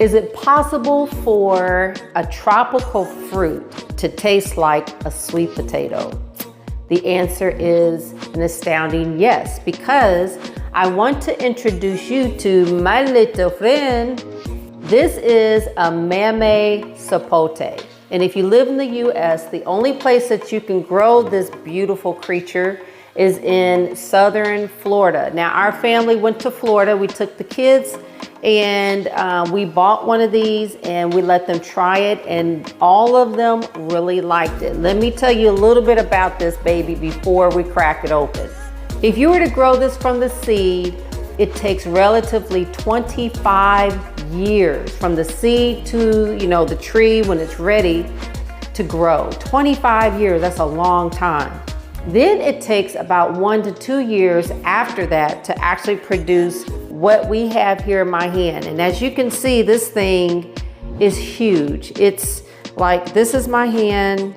Is it possible for a tropical fruit to taste like a sweet potato? The answer is an astounding yes, because I want to introduce you to my little friend. This is a Mamey Sapote. And if you live in the US, the only place that you can grow this beautiful creature is in southern Florida. Now, our family went to Florida. We took the kids and we bought one of these and we let them try it, and all of them really liked it. Let me tell you a little bit about this baby before we crack it open. If you were to grow this from the seed, it takes relatively 25 years from the seed to, the tree when it's ready to grow. 25 years, that's a long time. Then it takes about 1 to 2 years after that to actually produce what we have here in my hand. And as you can see, this thing is huge. It's like, this is my hand,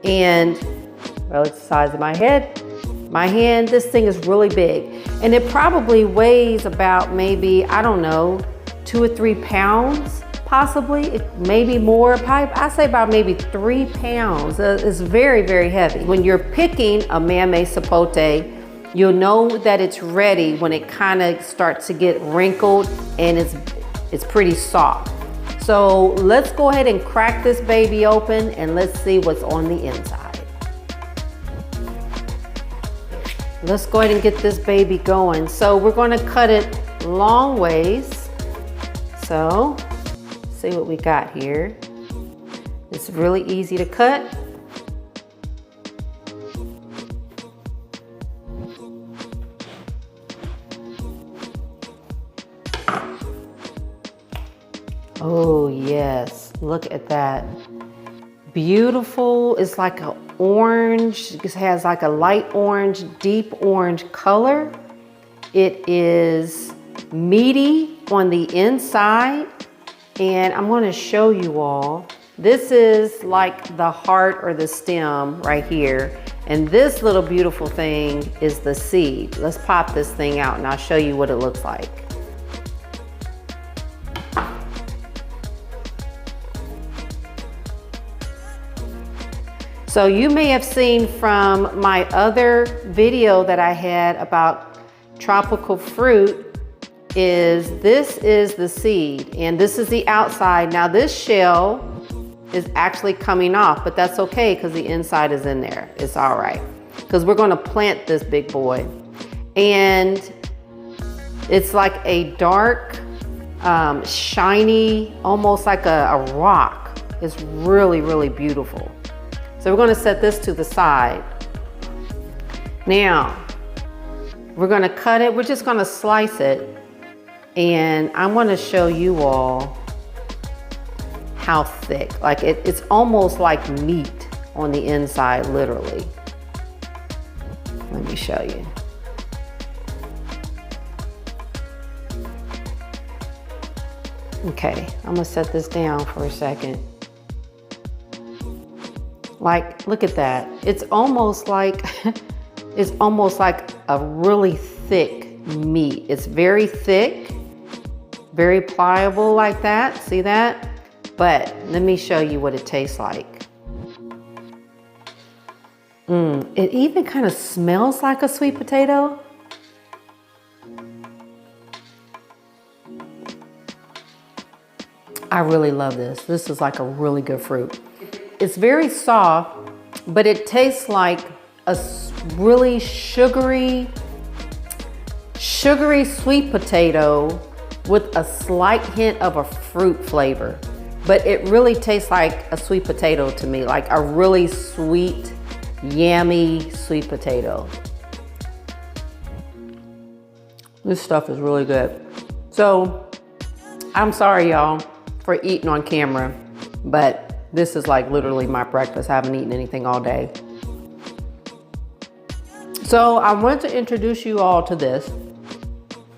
and well, it's the size of my head. My hand, this thing is really big. And it probably weighs about maybe, I don't know, 2 or 3 pounds, possibly, maybe more. I say about maybe 3 pounds. It's very, very heavy. When you're picking a Mamey Sapote, you'll know that it's ready when it kind of starts to get wrinkled and it's pretty soft. So let's go ahead and crack this baby open and let's see what's on the inside. Let's go ahead and get this baby going. So we're going to cut it long ways. So see what we got here. It's really easy to cut. Oh yes, look at that. Beautiful. It's like an orange. It has like a light orange, deep orange color. It is meaty on the inside. And I'm going to show you all. This is like the heart or the stem right here. And this little beautiful thing is the seed. Let's pop this thing out and I'll show you what it looks like. So you may have seen from my other video that I had about tropical fruit, this is the seed and this is the outside. Now this shell is actually coming off, but that's okay because the inside is in there. It's all right because we're going to plant this big boy, and it's like a dark, shiny, almost like a rock. It's really, really beautiful. So we're going to set this to the side. Now we're going to cut it. We're just going to slice it. And I want to show you all how thick, like it's almost like meat on the inside, literally. Let me show you. Okay, I'm gonna set this down for a second. Like, look at that. It's almost like, it's almost like a really thick meat. It's very thick, very pliable like that. See that? But let me show you what it tastes like. It even kind of smells like a sweet potato. I really love this. This is like a really good fruit. It's very soft, but it tastes like a really sugary sweet potato with a slight hint of a fruit flavor. But it really tastes like a sweet potato to me, like a really sweet, yummy sweet potato. This stuff is really good. So I'm sorry, y'all, for eating on camera, but this is like literally my breakfast. I haven't eaten anything all day. So I want to introduce you all to this.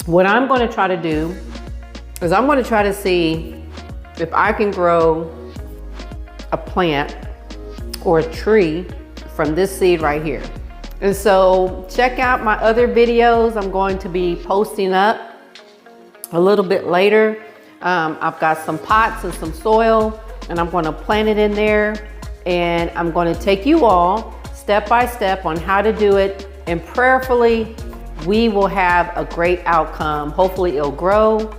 What I'm going to try to do is I'm going to try to see if I can grow a plant or a tree from this seed right here. And so check out my other videos I'm going to be posting up a little bit later I've got some pots and some soil, and I'm gonna plant it in there, and I'm gonna take you all step by step on how to do it, and prayerfully, we will have a great outcome. Hopefully it'll grow.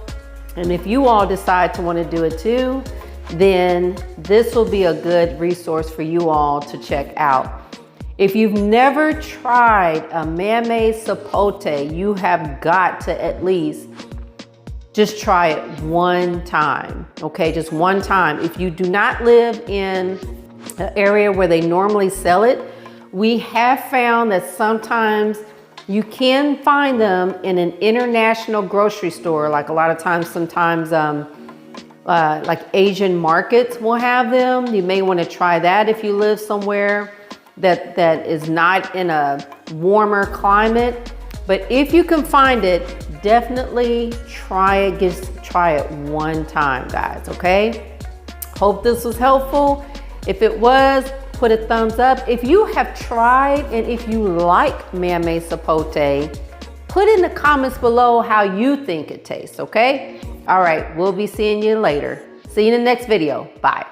And if you all decide to want to do it too, then this will be a good resource for you all to check out. If you've never tried a Mamey Sapote, you have got to at least just try it one time, okay? Just one time. If you do not live in an area where they normally sell it, we have found that sometimes you can find them in an international grocery store. Like a lot of times, sometimes like Asian markets will have them. You may want to try that if you live somewhere that is not in a warmer climate. But if you can find it, definitely try it. Just try it one time, guys, okay? Hope this was helpful. If it was, put a thumbs up. If you have tried and if you like Mamey Sapote, put in the comments below how you think it tastes, okay? All right, we'll be seeing you later. See you in the next video. Bye.